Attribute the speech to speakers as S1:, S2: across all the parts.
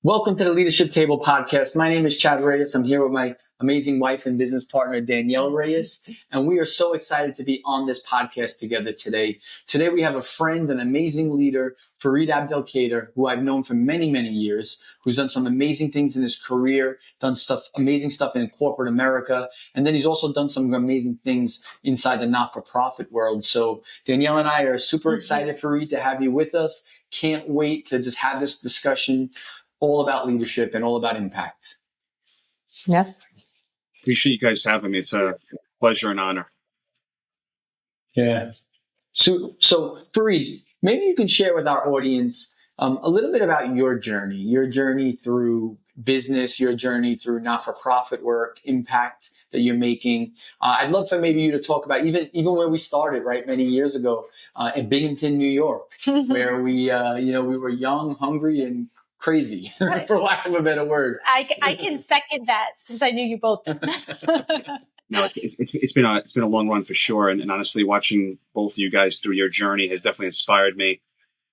S1: Welcome to the Leadership Table podcast. My name is Chad Reyes. I'm here with my amazing wife and business partner, Danielle Reyes, and we are so excited to be on this podcast together today. Today, we have a friend, an amazing leader, Farid Abdelkader, who I've known for many, many years, who's done some amazing things in his career, done amazing stuff in corporate America, and then he's also done some amazing things inside the not-for-profit world. So Danielle and I are super excited, Farid, to have you with us. Can't wait to just have this discussion all about leadership and all about impact.
S2: Yes.
S3: Appreciate you guys having me. It's a pleasure and honor.
S1: Yeah. So Farid, maybe you can share with our audience a little bit about your journey through business, your journey through not-for-profit work, impact that you're making. I'd love for maybe you to talk about even where we started, right, many years ago in Binghamton, New York, where we were young, hungry, and crazy,
S2: Right.
S1: for lack of a better word.
S2: I can second that since I knew you both.
S3: No, it's been a long run for sure, and honestly, watching both of you guys through your journey has definitely inspired me.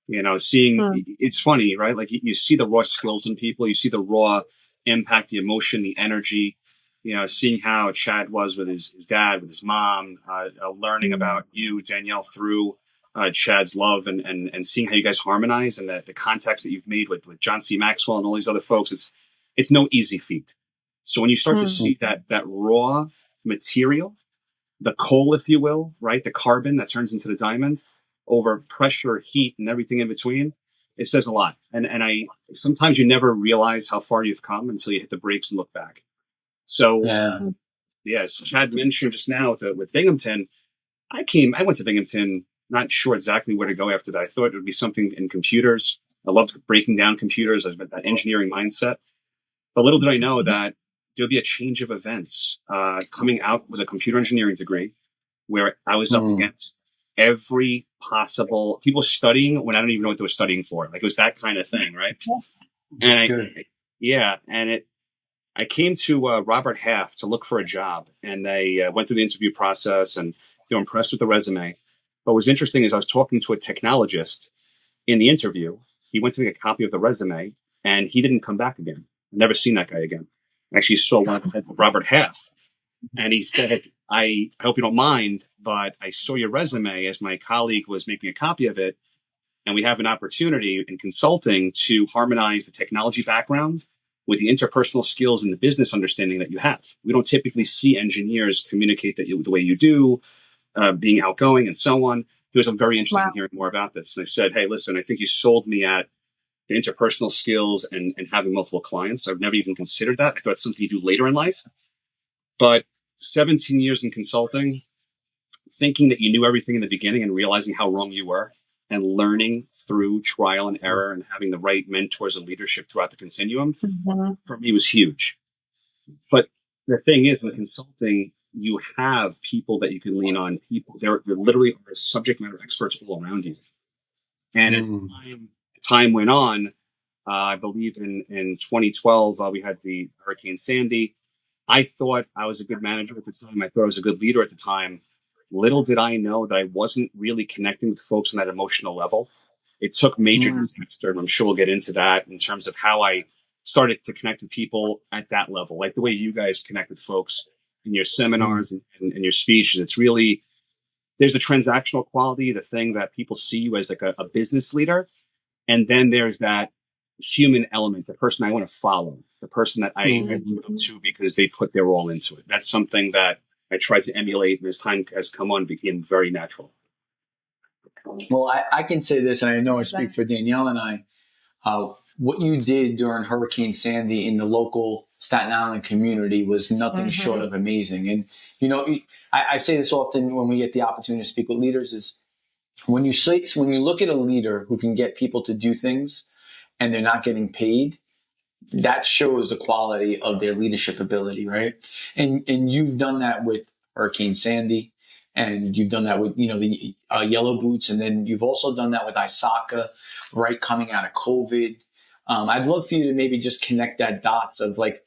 S3: You know, it's funny, right? Like you see the raw skills in people, you see the raw impact, the emotion, the energy. You know, seeing how Chad was with his dad, with his mom, learning about you, Danielle, through Chad's love and seeing how you guys harmonize and the contacts that you've made with John C. Maxwell and all these other folks, it's no easy feat. So when you start to see that raw material, the coal, if you will, right, the carbon that turns into the diamond over pressure, heat, and everything in between, it says a lot. And I sometimes you never realize how far you've come until you hit the brakes and look back. So yes, Chad mentioned just now with Binghamton. I went to Binghamton, not sure exactly where to go after that. I thought it would be something in computers. I loved breaking down computers. I was that engineering mindset. But little did I know that there'll be a change of events coming out with a computer engineering degree where I was up against every possible people studying when I don't even know what they were studying for. Like it was that kind of thing, right? And I came to Robert Half to look for a job, and they went through the interview process, and they were impressed with the resume. But what was interesting is I was talking to a technologist in the interview. He went to make a copy of the resume, and he didn't come back again. I've never seen that guy again. I actually saw one of the heads of Robert Half, and he said, I hope you don't mind, but I saw your resume as my colleague was making a copy of it, and we have an opportunity in consulting to harmonize the technology background with the interpersonal skills and the business understanding that you have. We don't typically see engineers communicate the way you do, being outgoing and so on. He was, I'm very interested in hearing more about this. And I said, hey, listen, I think you sold me at the interpersonal skills and having multiple clients. I've never even considered that. I thought it's something you do later in life. But 17 years in consulting, thinking that you knew everything in the beginning and realizing how wrong you were and learning through trial and error and having the right mentors and leadership throughout the continuum, for me was huge. But the thing is, in consulting, you have people that you can lean on. People, they're literally subject matter experts all around you. And as time went on, I believe in 2012, we had the Hurricane Sandy. I thought I was a good manager at the time. I thought I was a good leader at the time. Little did I know that I wasn't really connecting with folks on that emotional level. It took major disaster, and I'm sure we'll get into that in terms of how I started to connect with people at that level, like the way you guys connect with folks in your seminars and your speeches. It's really, there's a transactional quality, the thing that people see you as like a business leader. And then there's that human element, the person I want to follow, the person that I look up to because they put their all into it. That's something that I tried to emulate, and as time has come on, became very natural.
S1: Well, I can say this, and I know I speak for Danielle and I. What you did during Hurricane Sandy in the local Staten Island community was nothing short of amazing. And, you know, I say this often when we get the opportunity to speak with leaders is when you look at a leader who can get people to do things and they're not getting paid, that shows the quality of their leadership ability, right? And you've done that with Hurricane Sandy, and you've done that with, the Yellow Boots, and then you've also done that with ISACA, right, coming out of COVID. I'd love for you to maybe just connect that dots of like,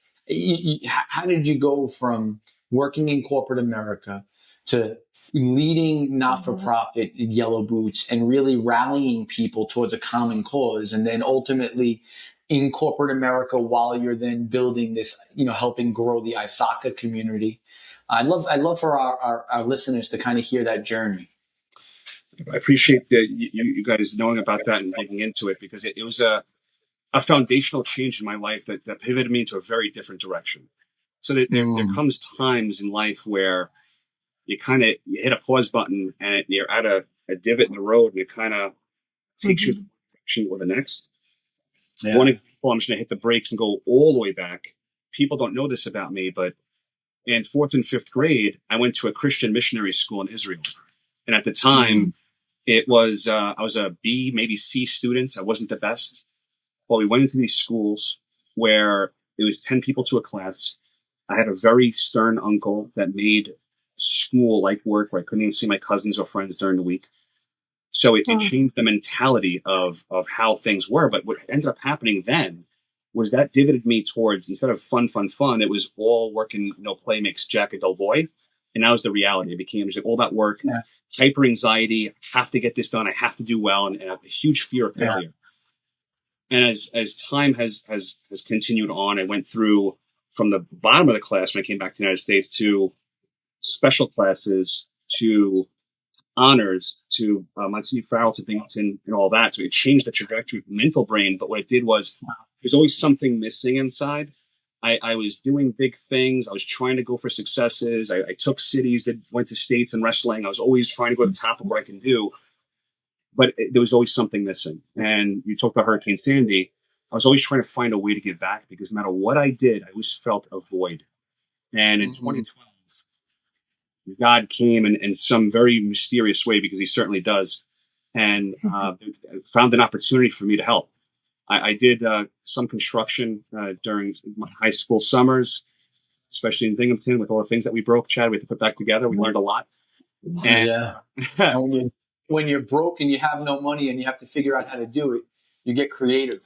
S1: how did you go from working in corporate America to leading not-for-profit Yellow Boots and really rallying people towards a common cause, and then ultimately in corporate America while you're then building this, helping grow the ISACA community. I'd love for our listeners to kind of hear that journey.
S3: I appreciate that you guys knowing about that and digging into it, because it was a foundational change in my life that pivoted me into a very different direction. So there comes times in life where you hit a pause button and you're at a divot in the road, and it kind of takes you to one direction or the next. Yeah. One example, I'm just going to hit the brakes and go all the way back. People don't know this about me, but in 4th and 5th grade, I went to a Christian missionary school in Israel. And at the time, it was I was a B, maybe C student. I wasn't the best. Well, we went into these schools where it was 10 people to a class. I had a very stern uncle that made school like work, where I couldn't even see my cousins or friends during the week. So it changed the mentality of how things were. But what ended up happening then was that divoted me towards, instead of fun, it was all work and no play makes Jack a dull boy. And that was the reality. It became all about work, hyper anxiety, I have to get this done, I have to do well, and a huge fear of failure. And as time has continued on, I went through from the bottom of the class when I came back to the United States to special classes, to honors, to Monsignor Farrell, to Binghamton, and all that. So it changed the trajectory of the mental brain. But what it did was there's always something missing inside. I was doing big things. I was trying to go for successes. I took cities, went to states in wrestling. I was always trying to go to the top of what I can do. But there was always something missing. And you talked about Hurricane Sandy. I was always trying to find a way to give back, because no matter what I did, I always felt a void. And in 2012, God came in some very mysterious way, because he certainly does, and found an opportunity for me to help. I did some construction during my high school summers, especially in Binghamton, with all the things that we broke, Chad. We had to put back together. We learned a lot. And,
S1: and when you're broke and you have no money and you have to figure out how to do it, you get creative.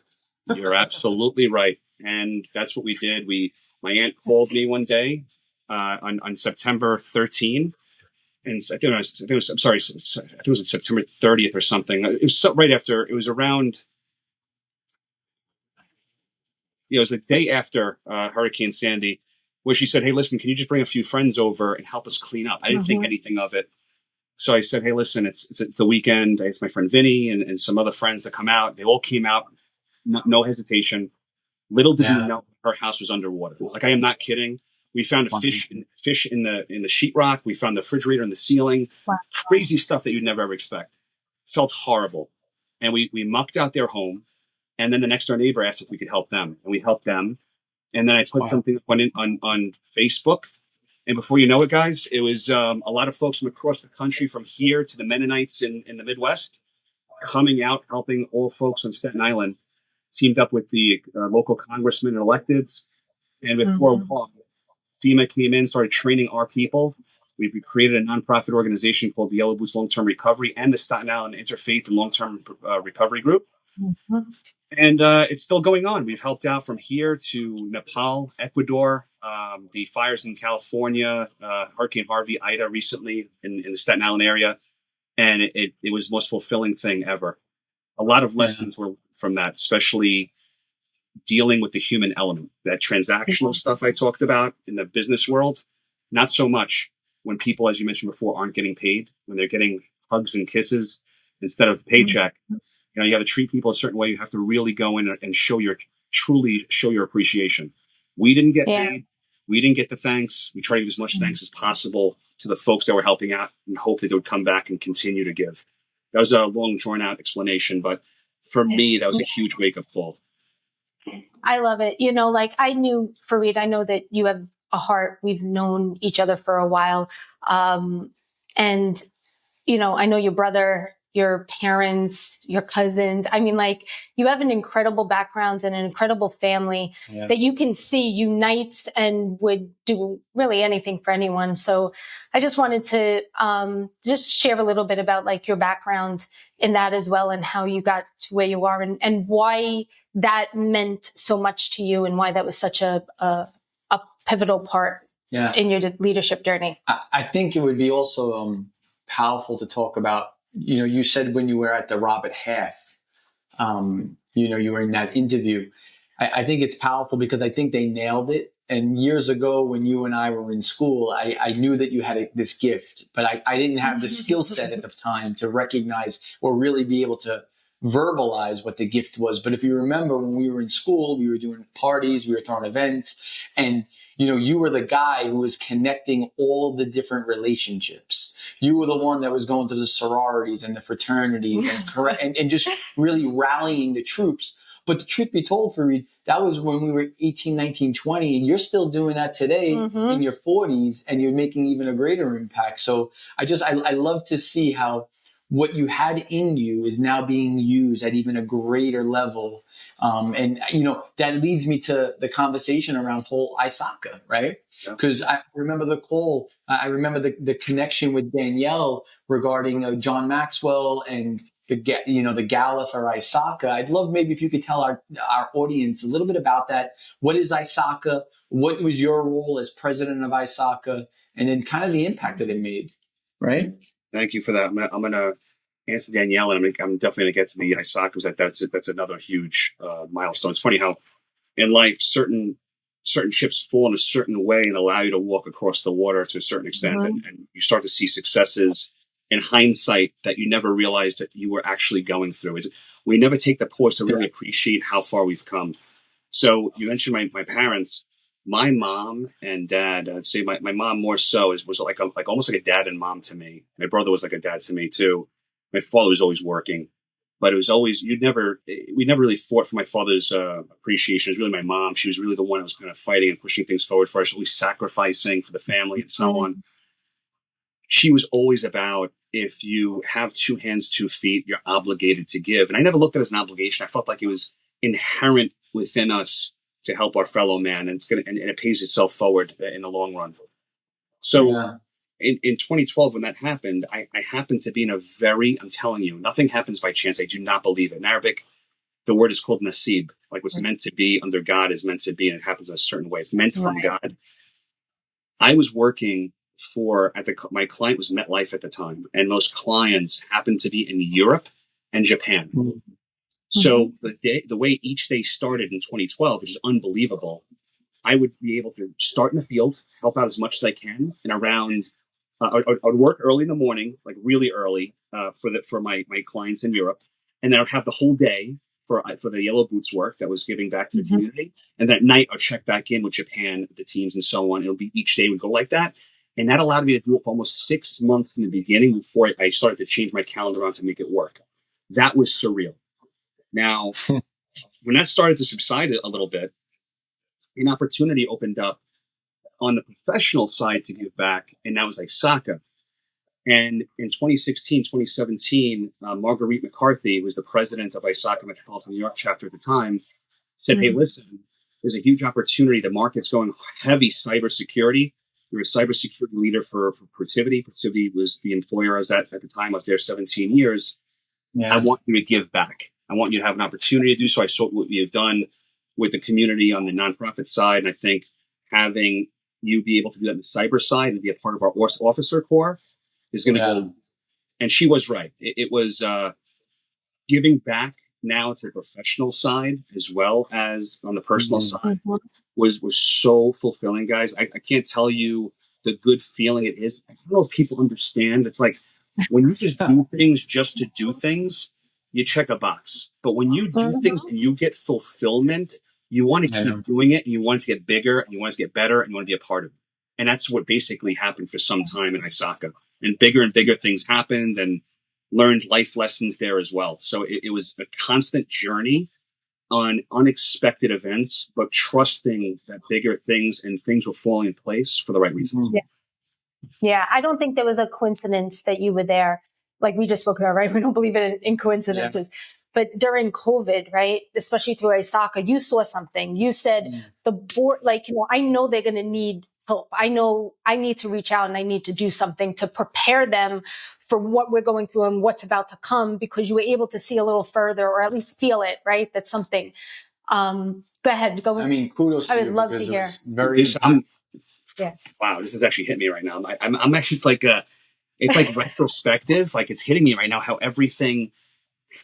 S3: You're absolutely right. And that's what we did. My aunt called me one day on September 13. And I think it was September 30th or something. It was right after, it was around, it was the day after Hurricane Sandy, where she said, "Hey, listen, can you just bring a few friends over and help us clean up?" I didn't think anything of it. So I said, "Hey, listen, it's the weekend." I asked my friend Vinny and some other friends to come out. They all came out, no hesitation. Little did we know her house was underwater. Like, I am not kidding. We found a fish in the sheetrock. We found the refrigerator in the ceiling. Wow. Crazy stuff that you'd never ever expect. Felt horrible. And we mucked out their home. And then the next door neighbor asked if we could help them. And we helped them. And then I put something on Facebook. And before you know it, guys, it was a lot of folks from across the country, from here to the Mennonites in the Midwest, coming out, helping all folks on Staten Island. Teamed up with the local congressmen and electeds. And before long, FEMA came in, started training our people. We created a nonprofit organization called the Yellow Boots Long-Term Recovery and the Staten Island Interfaith and Long-Term Recovery Group. And it's still going on. We've helped out from here to Nepal, Ecuador, the fires in California, Hurricane Harvey, Ida recently in the Staten Island area. And it was the most fulfilling thing ever. A lot of lessons were from that, especially dealing with the human element, that transactional stuff I talked about in the business world. Not so much when people, as you mentioned before, aren't getting paid, when they're getting hugs and kisses instead of paycheck. You got to treat people a certain way. You have to really go in and truly show your appreciation. We didn't get paid. We didn't get the thanks. We try to give as much thanks as possible to the folks that were helping out, and hope that they would come back and continue to give. That was a long, drawn-out explanation, but for me, that was a huge wake-up call.
S2: I love it. I knew, Farid, I know that you have a heart. We've known each other for a while. And, I know your brother, your parents, your cousins. I mean, you have an incredible background and an incredible family that you can see unites and would do really anything for anyone. So I just wanted to just share a little bit about your background in that as well, and how you got to where you are, and why that meant so much to you, and why that was such a pivotal part in your leadership journey.
S1: I think it would be also powerful to talk about, you said when you were at the Robert Half, you were in that interview, I think it's powerful because I think they nailed it. And years ago, when you and I were in school, I knew that you had this gift, but I didn't have the skill set at the time to recognize or really be able to verbalize what the gift was. But if you remember, when we were in school, we were doing parties, we were throwing events, and you were the guy who was connecting all the different relationships. You were the one that was going to the sororities and the fraternities and just really rallying the troops. But the truth be told, Farid, that was when we were 18, 19, 20, and you're still doing that today in your 40s, and you're making even a greater impact. So I love to see how what you had in you is now being used at even a greater level. And that leads me to the conversation around whole ISACA, right? Because I remember the call. I remember the connection with Danielle regarding John Maxwell and the gala for ISACA. I'd love maybe if you could tell our audience a little bit about that. What is ISACA? What was your role as president of ISACA? And then kind of the impact that it made, right?
S3: Thank you for that. I'm gonna answer Danielle, and I'm definitely gonna get to the ISACA because that's another huge milestone. It's funny how in life certain ships fall in a certain way and allow you to walk across the water to a certain extent, and you start to see successes in hindsight that you never realized that you were actually going through. We never take the pause to really appreciate how far we've come. So you mentioned my parents. My mom and dad, I'd say my mom more so was like almost like a dad and mom to me. My brother was like a dad to me too. My father was always working, but it was always, we never really fought for my father's appreciation. It was really my mom. She was really the one that was kind of fighting and pushing things forward for us, always sacrificing for the family and so on. She was always about, if you have two hands, 2 feet, you're obligated to give. And I never looked at it as an obligation. I felt like it was inherent within us to help our fellow man, and it pays itself forward in the long run. So in 2012, when that happened, I happened to be in I'm telling you, nothing happens by chance. I do not believe it. In Arabic, the word is called nasib, like what's meant to be under God is meant to be, and it happens in a certain way. It's meant from God. I was working my client was MetLife at the time, and most clients happened to be in Europe and Japan. So the way each day started in 2012, which is unbelievable, I would be able to start in the field, help out as much as I can, and around I would work early in the morning, like really early, for my clients in Europe, and then I'd have the whole day for the Yellow Boots work that was giving back to the community, and that night I'd check back in with Japan, the teams, and so on. It'll be each day would go like that, and that allowed me to do it for almost 6 months in the beginning before I started to change my calendar around to make it work. That was surreal. Now, when that started to subside a little bit, an opportunity opened up on the professional side to give back, and that was ISACA. And in 2016, 2017, Marguerite McCarthy, who was the president of ISACA Metropolitan New York chapter at the time, said, hey, listen, there's a huge opportunity. The market's going heavy cybersecurity. You're a cybersecurity leader for Protiviti. Protiviti was the employer I was at the time. I was there 17 years. I want you to give back. I want you to have an opportunity to do so. I saw what you've done with the community on the nonprofit side. And I think having you be able to do that on the cyber side and be a part of our officer corps is going to go. And she was right. It was giving back now to the professional side as well as on the personal side was so fulfilling, guys. I can't tell you the good feeling it is. I don't know if people understand. It's like when you just do things just to do things, you check a box. But when you do things and you get fulfillment, you want to keep doing it, and you want it to get bigger, and you want it to get better, and you want to be a part of it. And that's what basically happened for some time in ISACA. And bigger things happened, and learned life lessons there as well. So it was a constant journey on unexpected events, but trusting that bigger things and things were falling in place for the right reasons.
S2: Yeah. I don't think there was a coincidence that you were there. Like we just spoke about, right? We don't believe in coincidences. But during COVID, right, especially through ISACA, you saw something. You said the board, I know they're going to need help. I know I need to reach out and I need to do something to prepare them for what we're going through and what's about to come, because you were able to see a little further, or at least feel it, right? That's something. Go ahead. Go.
S1: I mean, kudos to you.
S2: I would love to hear.
S3: Wow, this has actually hit me right now. I'm actually, it's like retrospective. Like it's hitting me right now how everything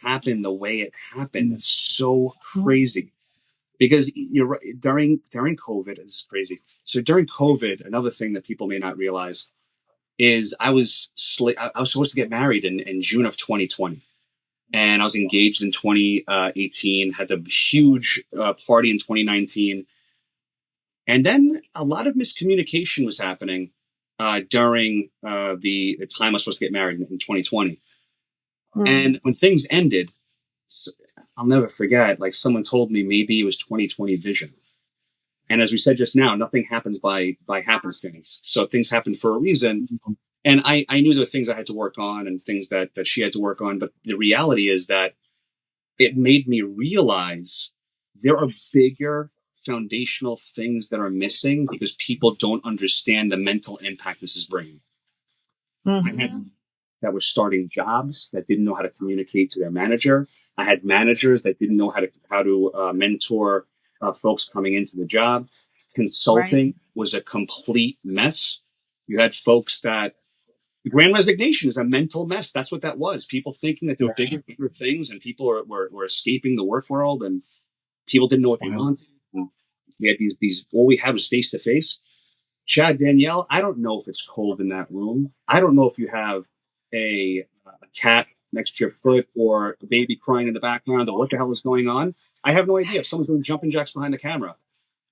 S3: happened the way it happened. It's so crazy. Because you're right, during COVID, it's crazy. So during COVID, another thing that people may not realize is I was supposed to get married in June of 2020, and I was engaged in 2018. Had the huge party in 2019, and then a lot of miscommunication was happening during the time I was supposed to get married in 2020. And when things ended, I'll never forget. Like someone told me maybe it was 2020 vision. And as we said just now, nothing happens by happenstance. So things happen for a reason. And I knew there were things I had to work on and things that she had to work on. But the reality is that it made me realize there are bigger foundational things that are missing because people don't understand the mental impact this is bringing. I had that were starting jobs that didn't know how to communicate to their manager. I had managers that didn't know how to mentor folks coming into the job. Consulting was a complete mess. You had folks that the grand resignation is a mental mess. That's what that was. People thinking that there were bigger things, and people were escaping the work world, and people didn't know what they wanted. And we had these. All we had was face to face. Chad, Danielle, I don't know if it's cold in that room. I don't know if you have a cat next to your foot or a baby crying in the background or what the hell is going on. I have no idea if someone's doing jumping jacks behind the camera.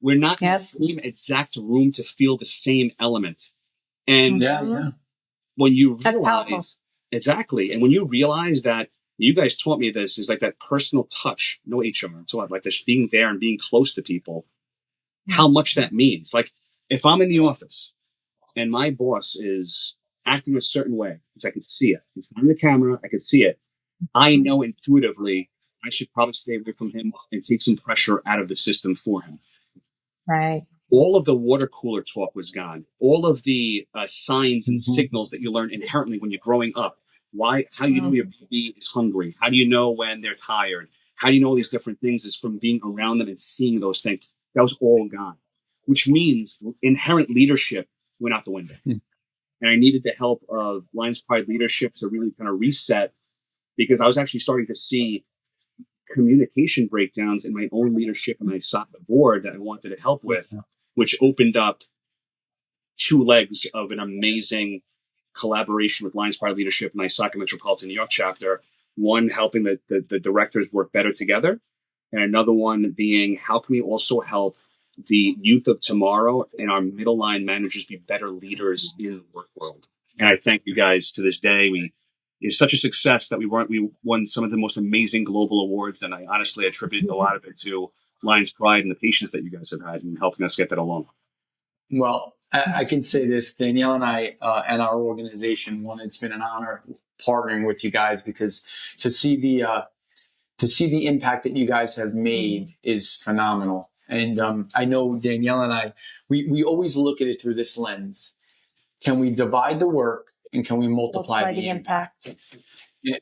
S3: We're not in the same exact room to feel the same element. And when you realize, exactly, and when you realize that, you guys taught me this, is like that personal touch, no HR, it's like this being there and being close to people, how much that means. Like if I'm in the office and my boss is acting a certain way, because I could see it, it's not in the camera, I could see it, I know intuitively I should probably stay away from him and take some pressure out of the system for him.
S2: Right.
S3: All of the water cooler talk was gone. All of the signs and signals that you learn inherently when you're growing up. How do you know your baby is hungry? How do you know when they're tired? How do you know all these different things is from being around them and seeing those things. That was all gone, which means inherent leadership went out the window. And I needed the help of Lions Pride leadership to really kind of reset, because I was actually starting to see communication breakdowns in my own leadership and my ISACA board that I wanted to help with, which opened up two legs of an amazing collaboration with Lions Pride leadership and ISACA Metropolitan New York chapter. One, helping the directors work better together. And another one being, how can we also help the youth of tomorrow and our middle line managers be better leaders in the work world? And I thank you guys to this day. It's such a success that we won some of the most amazing global awards. And I honestly attribute a lot of it to Lions Pride and the patience that you guys have had in helping us get that along.
S1: Well, I can say this, Danielle and I and our organization, one, it's been an honor partnering with you guys, because to see the impact that you guys have made is phenomenal. And I know Danielle and I, we always look at it through this lens. Can we divide the work and can we multiply the impact?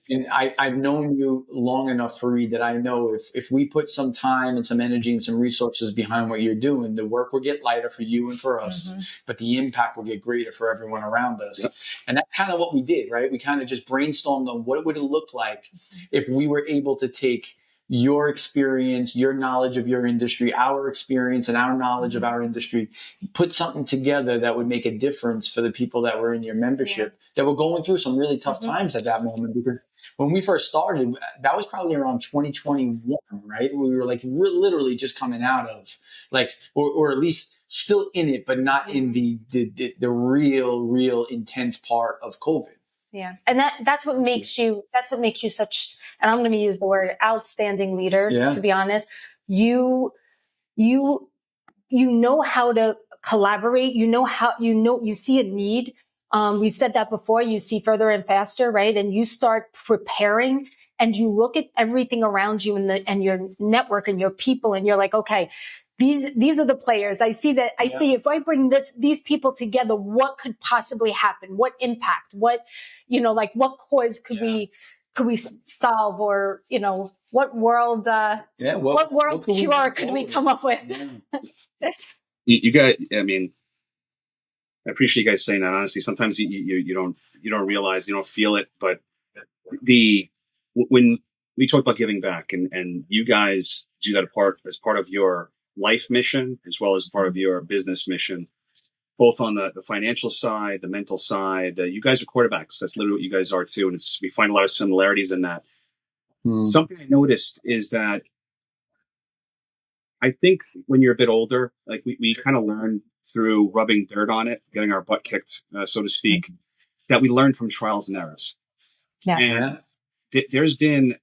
S1: And I've known you long enough, Farid, that I know if we put some time and some energy and some resources behind what you're doing, the work will get lighter for you and for us, but the impact will get greater for everyone around us. Yep. And that's kind of what we did, right? We kind of just brainstormed on what would it look like if we were able to take your experience, your knowledge of your industry, our experience and our knowledge of our industry, put something together that would make a difference for the people that were in your membership that were going through some really tough times at that moment. Because when we first started, that was probably around 2021, right? We were like literally just coming out of or at least still in it, but not in the real intense part of COVID.
S2: Yeah. And that's what makes you such, and I'm going to use the word outstanding leader, to be honest. You know how to collaborate. You see a need. We've said that before, you see further and faster, right? And you start preparing and you look at everything around you and your network and your people, and you're like, okay, these are the players. I see if I bring these people together, what could possibly happen? What impact? What cause could we solve? Or, what world, what world cure could we come up with?
S3: Yeah. You guys, I mean, I appreciate you guys saying that. Honestly, sometimes you don't realize, you don't feel it, but when we talk about giving back and you guys do that as part of your life mission, as well as part of your business mission, both on the financial side, the mental side. You guys are quarterbacks. That's literally what you guys are too. And we find a lot of similarities in that. Something I noticed is that I think when you're a bit older, like we kind of learn through rubbing dirt on it, getting our butt kicked, so to speak, that we learn from trials and errors.
S2: Yes.
S3: And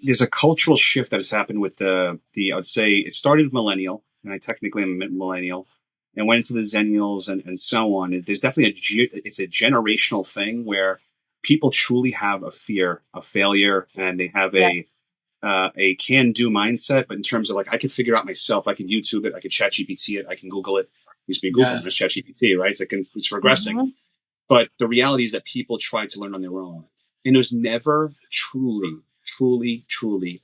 S3: there's a cultural shift that has happened with the I'd say it started with millennial, and I technically am a millennial, and went into the zennials and so on. There's definitely it's a generational thing where people truly have a fear of failure, and they have a can-do mindset. But in terms of like, I can figure out myself, I can YouTube it, I can chat GPT it, I can Google it. It used to be Google, it's chat GPT, right? It's regressing. But the reality is that people try to learn on their own. And there's never truly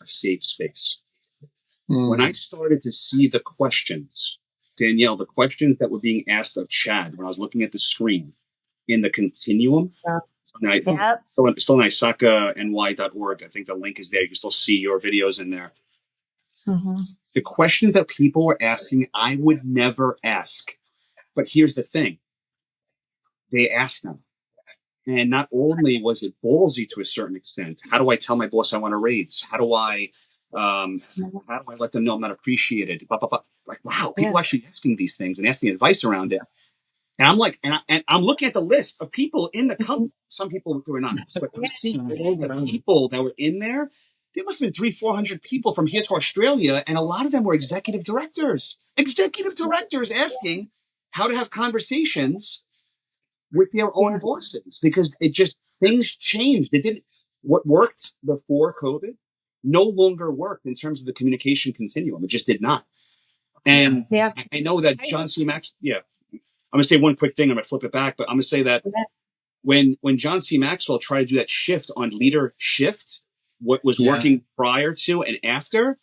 S3: a safe space. When I started to see the questions, Danielle, the questions that were being asked of Chad, when I was looking at the screen in the continuum, still on ISACA.ny.org. I think the link is there. You can still see your videos in there. The questions that people were asking, I would never ask. But here's the thing. They asked them. And not only was it ballsy to a certain extent, how do I tell my boss I want a raise? How do I let them know I'm not appreciated? Like, wow, people actually asking these things and asking advice around it. And I'm like, and I'm looking at the list of people in the company. Some people were not, but I'm seeing all the people that were in there. There must have been 300-400 people from here to Australia, and a lot of them were executive directors asking how to have conversations with their own bosses, because things changed. What worked before COVID no longer worked in terms of the communication continuum. It just did not. And I know that John C. Maxwell, I'm going to say one quick thing. I'm going to flip it back, but I'm going to say that when John C. Maxwell tried to do that shift on leader shift, what was working prior to and after,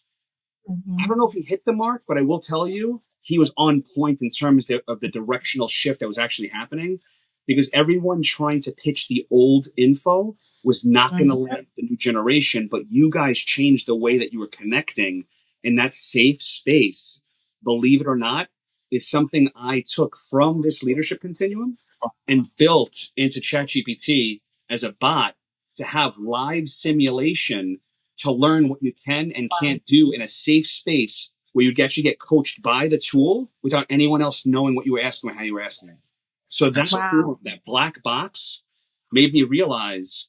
S3: I don't know if he hit the mark, but I will tell you, he was on point in terms of the directional shift that was actually happening, because everyone trying to pitch the old info was not going to land the new generation. But you guys changed the way that you were connecting, in that safe space. Believe it or not, is something I took from this leadership continuum and built into ChatGPT as a bot to have live simulation to learn what you can and can't do in a safe space where you'd actually get coached by the tool without anyone else knowing what you were asking or how you were asking it. So that black box made me realize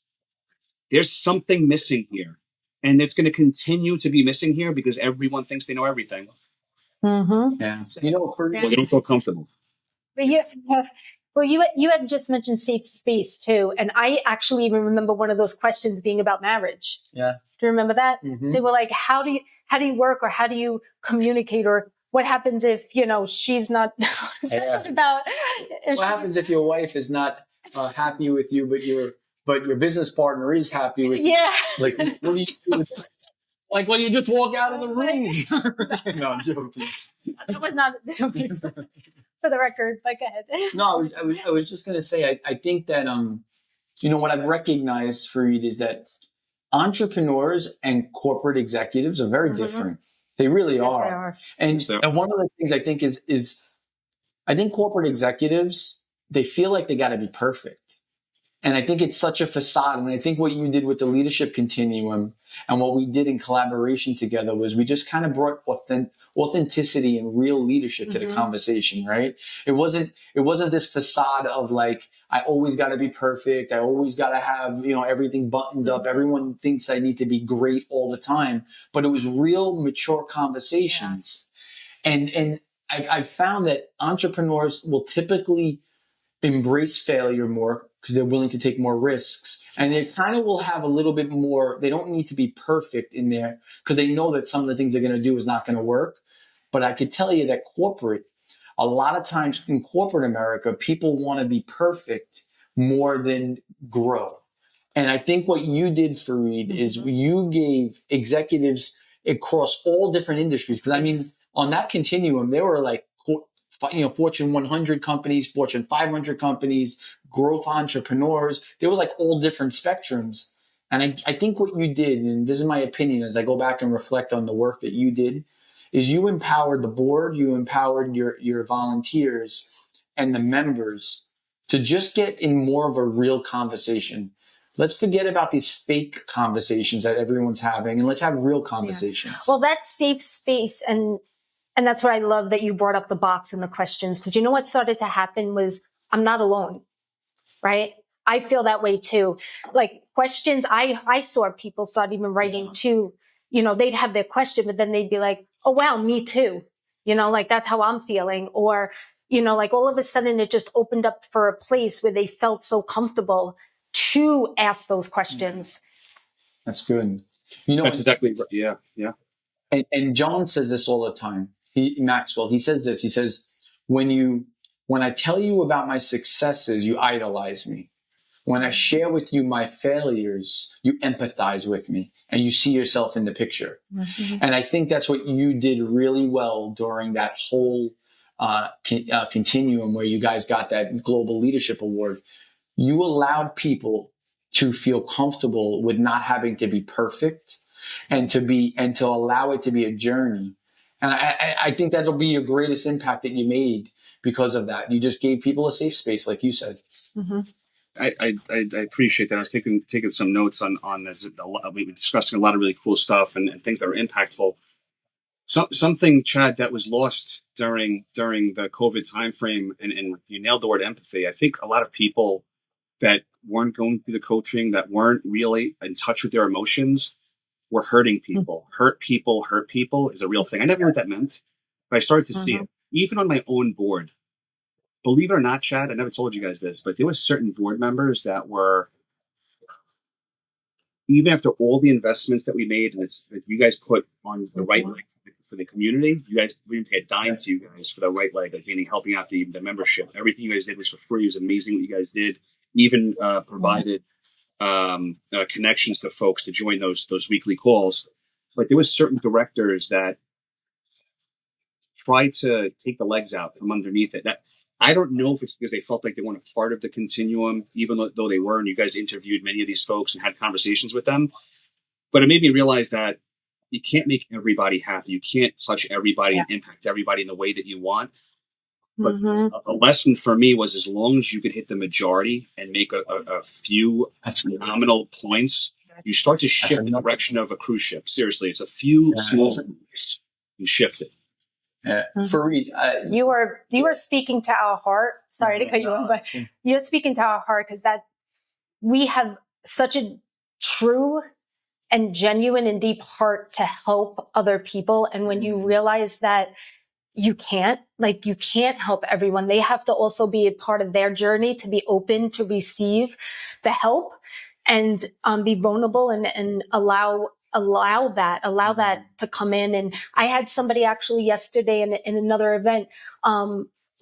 S3: there's something missing here. And it's going to continue to be missing here because everyone thinks they know everything.
S1: Yeah. You know,
S3: they don't feel comfortable.
S2: But you had just mentioned safe space too. And I actually even remember one of those questions being about marriage.
S1: Yeah.
S2: Do you remember that? They were like, how do you work, or how do you communicate, or what happens if, she's not about,
S1: what happens if your wife is not happy with you, but your business partner is happy with you? Like, what do you do with that? Like, well, you just walk out of the room. No, I'm joking.
S2: That was not for the record, but go ahead.
S1: No, I was just going to say, I think that, what I've recognized, Farid, is that entrepreneurs and corporate executives are very different. They really are.
S2: They are.
S1: And one of the things I think is I think corporate executives, they feel like they got to be perfect. And I think it's such a facade. And I think what you did with the leadership continuum and what we did in collaboration together was we just kind of brought authenticity and real leadership to the conversation, right? It wasn't this facade of like, I always got to be perfect. I always got to have, everything buttoned up. Everyone thinks I need to be great all the time. But it was real, mature conversations. And I found that entrepreneurs will typically embrace failure more because they're willing to take more risks. And they kind of will have a little bit more, they don't need to be perfect in there because they know that some of the things they're going to do is not going to work. But I could tell you that a lot of times in corporate America, people want to be perfect more than grow. And I think what you did, Farid, is you gave executives across all different industries. Because I mean, on that continuum, there were like, Fortune 100 companies, Fortune 500 companies, growth entrepreneurs. There was like all different spectrums. And I think what you did, and this is my opinion as I go back and reflect on the work that you did, is you empowered the board, you empowered your volunteers and the members to just get in more of a real conversation. Let's forget about these fake conversations that everyone's having, and let's have real conversations.
S2: Yeah. Well, that's safe space. And that's what I love that you brought up the box and the questions, because you know what started to happen was I'm not alone, right? I feel that way too. Like questions, I saw people start even writing too, you know, they'd have their question, but then they'd be like, oh, wow, me too. You know, like that's how I'm feeling. Or, you know, like all of a sudden it just opened up for a place where they felt so comfortable to ask those questions.
S1: That's good. You know,
S3: that's exactly right. Yeah. Yeah.
S1: And John says this all the time. Maxwell, he says this. He says, when I tell you about my successes, you idolize me. When I share with you my failures, you empathize with me and you see yourself in the picture. Mm-hmm. And I think that's what you did really well during that whole continuum where you guys got that Global Leadership Award. You allowed people to feel comfortable with not having to be perfect and to allow it to be a journey. And I think that'll be your greatest impact that you made because of that. You just gave people a safe space, like you said.
S2: Mm-hmm.
S3: I appreciate that. I was taking some notes on this. We've been discussing a lot of really cool stuff and things that are impactful. Something, Chad, that was lost during the COVID timeframe, and you nailed the word empathy. I think a lot of people that weren't going through the coaching, that weren't really in touch with their emotions, were hurting people. Mm-hmm. Hurt people is a real thing. I never knew what that meant, but I started to see it. Even on my own board. Believe it or not, Chad, I never told you guys this, but there were certain board members that were, even after all the investments that we made and that you guys put on the right leg for the community, we didn't pay a dime to you guys for the right leg, like meaning helping out the membership. Everything you guys did was for free. It was amazing what you guys did. Even provided connections to folks to join those weekly calls. But there was certain directors that tried to take the legs out from underneath it. That I don't know if it's because they felt like they weren't a part of the continuum, even though they were, and you guys interviewed many of these folks and had conversations with them. But it made me realize that you can't make everybody happy. You can't touch everybody and impact everybody in the way that you want. But a lesson for me was, as long as you could hit the majority and make a few nominal points, you start to shift the direction of a cruise ship. Seriously, it's a few small points and shift it.
S1: Farid,
S2: you are speaking to our heart. Sorry to cut you off, but you're speaking to our heart, because that we have such a true and genuine and deep heart to help other people. And when you realize that you can't help everyone, they have to also be a part of their journey to be open to receive the help and be vulnerable and allow that to come in. And I had somebody actually yesterday in another event.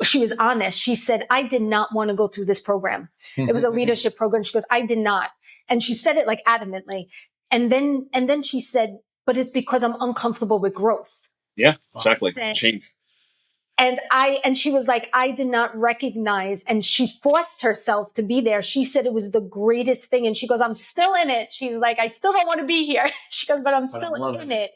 S2: She was honest. She said, I did not want to go through this program. It was a leadership program. She goes, I did not. And she said it like adamantly. And then she said, but it's because I'm uncomfortable with growth.
S3: Yeah, exactly. Change.
S2: And she was like, I did not recognize, and she forced herself to be there. She said it was the greatest thing. And she goes, I'm still in it. She's like, I still don't want to be here. She goes, but I'm still in it.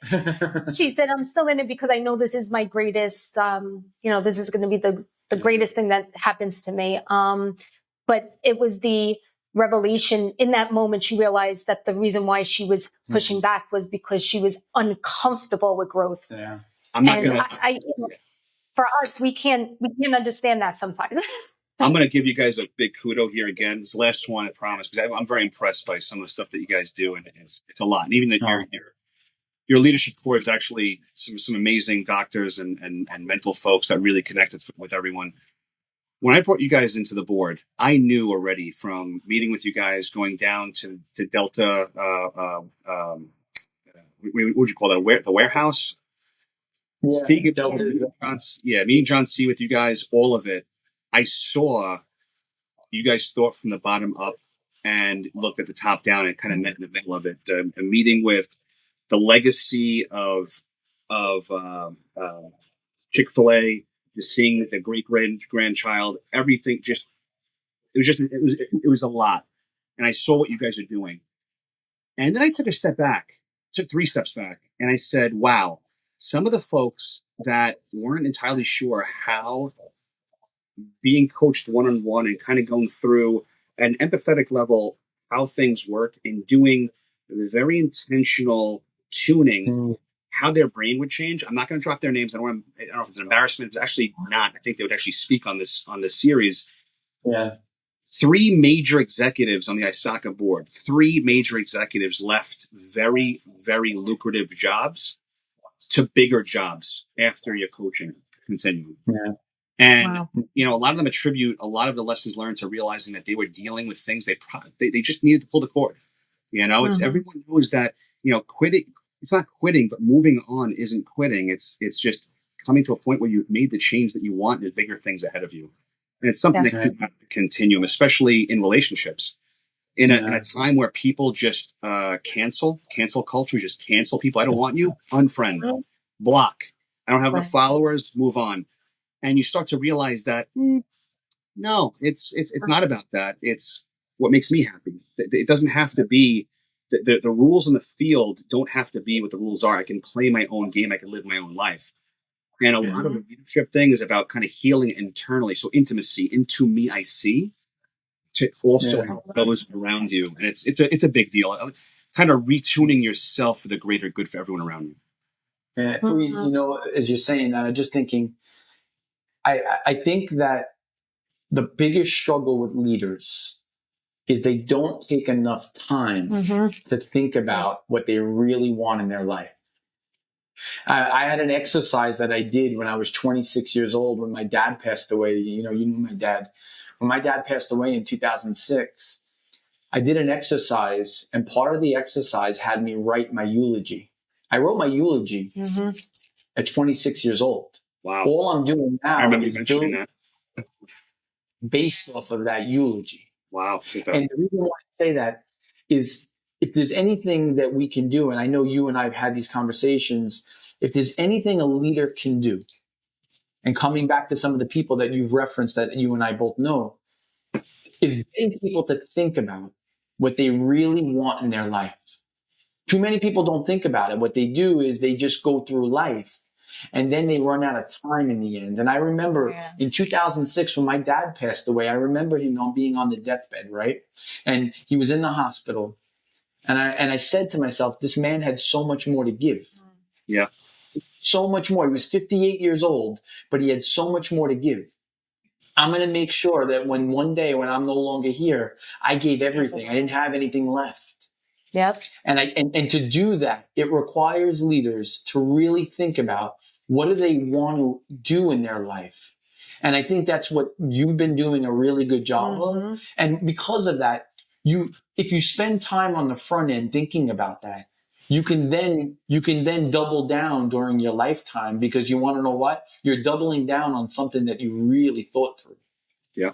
S2: She said, I'm still in it because I know this is my greatest, this is going to be the greatest thing that happens to me. But it was the revelation in that moment. She realized that the reason why she was pushing back was because she was uncomfortable with growth.
S1: Yeah.
S3: I'm not going to,
S2: for us, we can't understand that sometimes.
S3: I'm going to give you guys a big kudo here again. It's the last one, I promise, because I'm very impressed by some of the stuff that you guys do, and it's a lot. And even that your leadership board is actually some amazing doctors and mental folks that really connected with everyone. When I brought you guys into the board, I knew already from meeting with you guys, going down to Delta, what would you call that? The warehouse. Meeting John C with you guys, all of it. I saw you guys thought from the bottom up and looked at the top down and kind of met in the middle of it. A meeting with the legacy of Chick-fil-A, just seeing the great grandchild, everything. It was a lot, and I saw what you guys are doing. And then I took a step back, took 3 steps back, and I said, wow, some of the folks that weren't entirely sure how being coached one-on-one and kind of going through an empathetic level, how things work and doing very intentional tuning, how their brain would change. I'm not going to drop their names. I don't know if it's an embarrassment. It's actually not. I think they would actually speak on this series.
S1: Yeah.
S3: 3 major executives on the ISACA board, 3 major executives left very, very lucrative jobs to bigger jobs after your coaching continued.
S1: Yeah.
S3: And, you know, a lot of them attribute a lot of the lessons learned to realizing that they were dealing with things they just needed to pull the cord. You know, it's everyone knows that, you know, quitting, it's not quitting, but moving on isn't quitting. It's just coming to a point where you've made the change that you want and there's bigger things ahead of you. And it's something that can continue, especially in relationships. In a time where people just cancel culture, just cancel people. I don't want you, unfriend, block. I don't have enough followers, move on. And you start to realize that, no, it's not about that. It's what makes me happy. It doesn't have to be, the rules in the field don't have to be what the rules are. I can play my own game. I can live my own life. And a lot of the leadership thing is about kind of healing internally. So intimacy, into me, I see, to also help those around you. And it's a big deal. Kind of retuning yourself for the greater good for everyone around you.
S1: Yeah, you know, as you're saying that, I'm just thinking, I think that the biggest struggle with leaders is they don't take enough time to think about what they really want in their life. I had an exercise that I did when I was 26 years old when my dad passed away. You know my dad. When my dad passed away in 2006, I did an exercise, and part of the exercise had me write my eulogy. I wrote my eulogy at 26 years old.
S3: Wow.
S1: All I'm doing now is
S3: mentioning that
S1: based off of that eulogy.
S3: Wow.
S1: And the reason why I say that is if there's anything that we can do, and I know you and I have had these conversations, if there's anything a leader can do, and coming back to some of the people that you've referenced that you and I both know, is getting people to think about what they really want in their life. Too many people don't think about it. What they do is they just go through life and then they run out of time in the end. And I remember in 2006 when my dad passed away, I remember him being on the deathbed, right? And he was in the hospital. And I said to myself, this man had so much more to give.
S3: Yeah.
S1: So much more. He was 58 years old, but he had so much more to give. I'm going to make sure that one day when I'm no longer here, I gave everything. I didn't have anything left.
S2: Yep.
S1: And to do that, it requires leaders to really think about what do they want to do in their life. And I think that's what you've been doing a really good job of. And because of that, if you spend time on the front end thinking about that, you can then double down during your lifetime, because you want to know what? You're doubling down on something that you've really thought through.
S3: Yeah.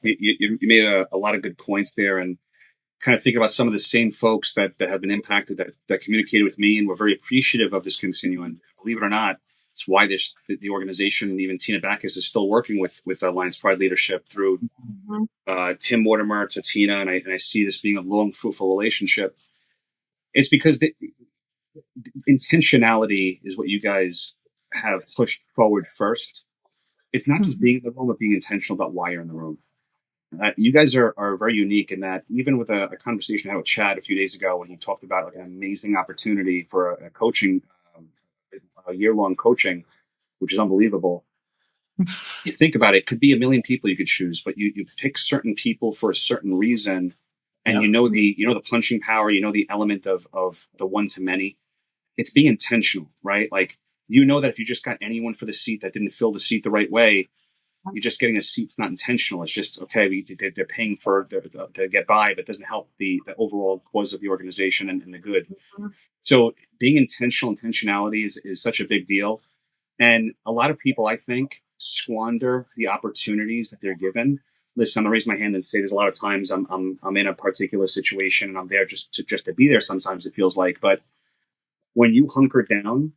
S3: You made a lot of good points there, and kind of think about some of the same folks that have been impacted, that communicated with me and were very appreciative of this continuum. Believe it or not, it's why the organization, and even Tina Backus, is still working with Alliance Pride leadership through Tim Mortimer to Tina, and I see this being a long, fruitful relationship. It's because the intentionality is what you guys have pushed forward first. It's not just being in the room, but being intentional about why you're in the room. You guys are very unique in that, even with a conversation I had with Chad a few days ago when he talked about like an amazing opportunity for a coaching, a year-long coaching, which is unbelievable. You think about it, it could be a million people you could choose, but you pick certain people for a certain reason. And you know the punching power, you know the element of the one to many. It's being intentional, right? Like, you know that if you just got anyone for the seat that didn't fill the seat the right way, you're just getting a seat. It's not intentional. It's just, okay, they're paying to get by, but it doesn't help the overall cause of the organization and the good. So being intentionality is such a big deal. And a lot of people, I think, squander the opportunities that they're given. Listen, I'm gonna raise my hand and say there's a lot of times I'm in a particular situation and I'm there just to be there. Sometimes it feels like, but when you hunker down,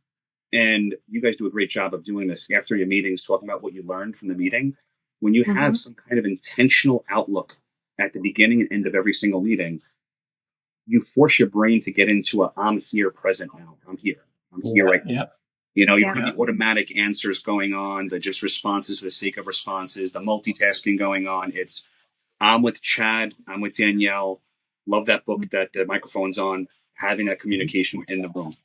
S3: and you guys do a great job of doing this after your meetings, talking about what you learned from the meeting, when you have some kind of intentional outlook at the beginning and end of every single meeting, you force your brain to get into I'm here, present now. I'm here right now.
S1: Yep.
S3: You know, you have the automatic answers going on, the just responses for the sake of responses, the multitasking going on. It's I'm with Chad, I'm with Danielle. Love that book that the microphone's on, having that communication in the room.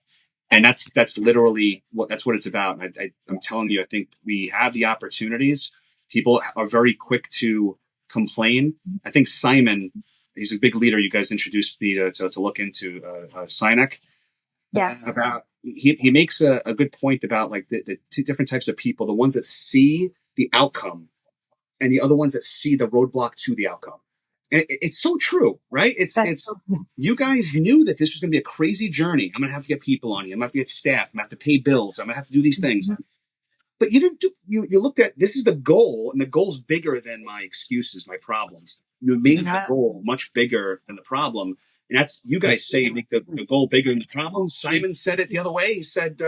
S3: And that's literally what it's about. I'm telling you, I think we have the opportunities. People are very quick to complain. I think Simon, he's a big leader. You guys introduced me to look into Sinek.
S2: Yes.
S3: About he makes a good point about like the two different types of people: the ones that see the outcome, and the other ones that see the roadblock to the outcome. And it's so true, right? It's you guys knew that this was going to be a crazy journey. I'm going to have to get people on you. I'm going to have to get staff. I'm going to have to pay bills. I'm going to have to do these things. But you didn't do. You looked at this is the goal, and the goal's bigger than my excuses, my problems. You made the goal much bigger than the problem. And that's, you guys say, make the goal bigger than the problem. Simon said it the other way. He said,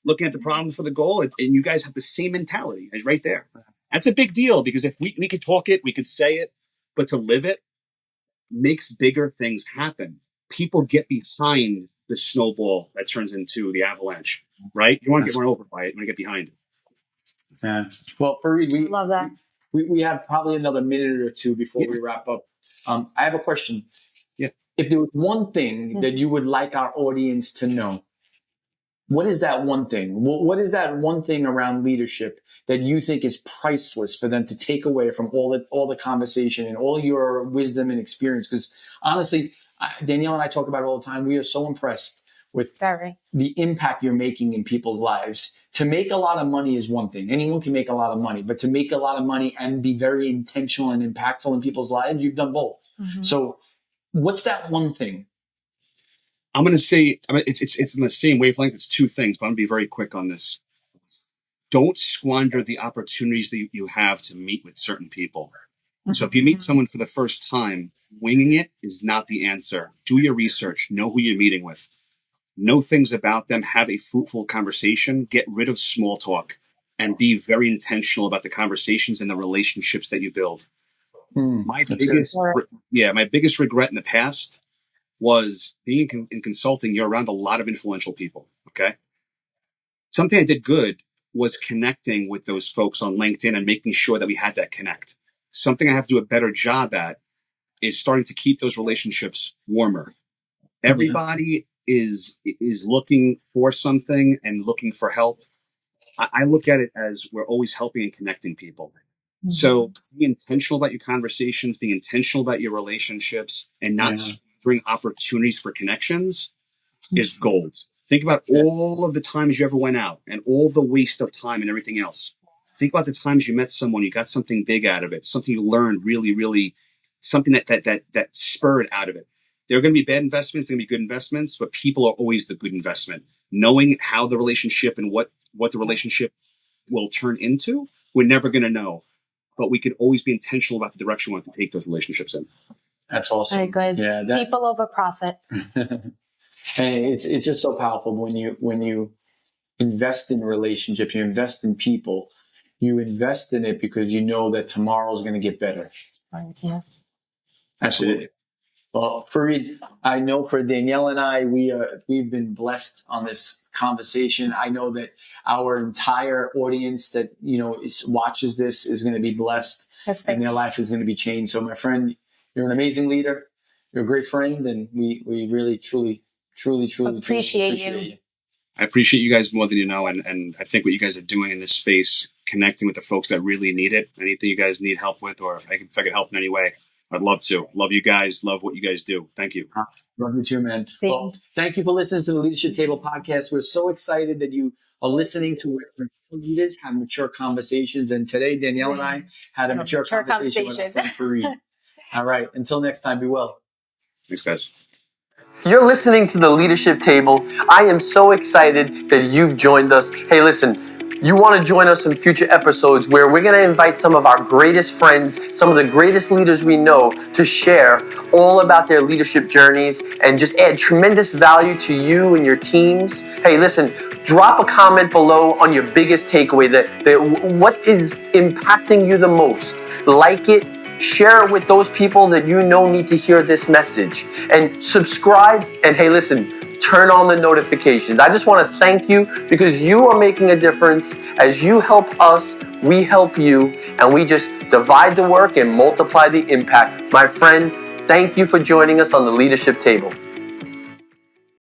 S3: looking at the problem for the goal, and you guys have the same mentality as right there. That's a big deal, because if we could talk it, we could say it, but to live it makes bigger things happen. People get behind the snowball that turns into the avalanche, right? You want to get run over by it. You want to get behind it.
S1: Yeah. Well, Farid, we
S2: love that.
S1: We have probably another minute or two before we wrap up. I have a question.
S3: Yeah.
S1: If there was one thing that you would like our audience to know, what is that one thing? What is that one thing around leadership that you think is priceless for them to take away from all the conversation and all your wisdom and experience? Because honestly, Danielle and I talk about it all the time. We are so impressed with the impact you're making in people's lives. To make a lot of money is one thing. Anyone can make a lot of money, but to make a lot of money and be very intentional and impactful in people's lives, you've done both. Mm-hmm. So what's that one thing?
S3: I'm going to say, it's in the same wavelength. It's two things, but I'm going to be very quick on this. Don't squander the opportunities that you have to meet with certain people. Mm-hmm. So if you meet someone for the first time, winging it is not the answer. Do your research. Know who you're meeting with. Know things about them. Have a fruitful conversation. Get rid of small talk and be very intentional about the conversations and the relationships that you build. My biggest regret in the past was being in consulting. You're around a lot of influential people. Okay. Something I did good was connecting with those folks on LinkedIn and making sure that we had that connect. Something I have to do a better job at is starting to keep those relationships warmer. Everybody is looking for something and looking for help. I look at it as we're always helping and connecting people. Mm-hmm. So be intentional about your conversations, be intentional about your relationships, and not bring opportunities for connections is gold. Think about all of the times you ever went out and all the waste of time and everything else. Think about the times you met someone, you got something big out of it, something you learned really, really, something that spurred out of it. There are going to be bad investments, there are going to be good investments, but people are always the good investment. Knowing how the relationship and what the relationship will turn into, we're never going to know. But we could always be intentional about the direction we want to take those relationships in.
S1: That's awesome.
S2: Very good. Yeah, people over profit.
S1: And it's just so powerful when you invest in relationships, you invest in people, you invest in it because you know that tomorrow's going to get better.
S2: Right. Yeah.
S1: Absolutely. Well, Farid, I know for Danielle and I, we've been blessed on this conversation. I know that our entire audience that watches this is going to be blessed, and their life is going to be changed. So, my friend, you're an amazing leader. You're a great friend, and we really, truly appreciate you.
S3: I appreciate you guys more than you know, and I think what you guys are doing in this space, connecting with the folks that really need it. Anything you guys need help with, or if I could help in any way, I'd love to. Love you guys. Love what you guys do. Thank you.
S1: Love you too, man. Well, thank you for listening to the Leadership Table podcast. We're so excited that you are listening to where leaders have mature conversations. And today, Danielle and I had a mature conversation with our friend Farid. All right. Until next time, be well.
S3: Thanks, guys.
S4: You're listening to the Leadership Table. I am so excited that you've joined us. Hey, listen. You want to join us in future episodes where we're going to invite some of our greatest friends, some of the greatest leaders we know to share all about their leadership journeys and just add tremendous value to you and your teams. Hey, listen, drop a comment below on your biggest takeaway, that what is impacting you the most. Like it, Share it with those people that you know need to hear this message. And subscribe. And hey, listen, turn on the notifications. I just want to thank you because you are making a difference. As you help us, we help you. And we just divide the work and multiply the impact. My friend, thank you for joining us on the Leadership Table.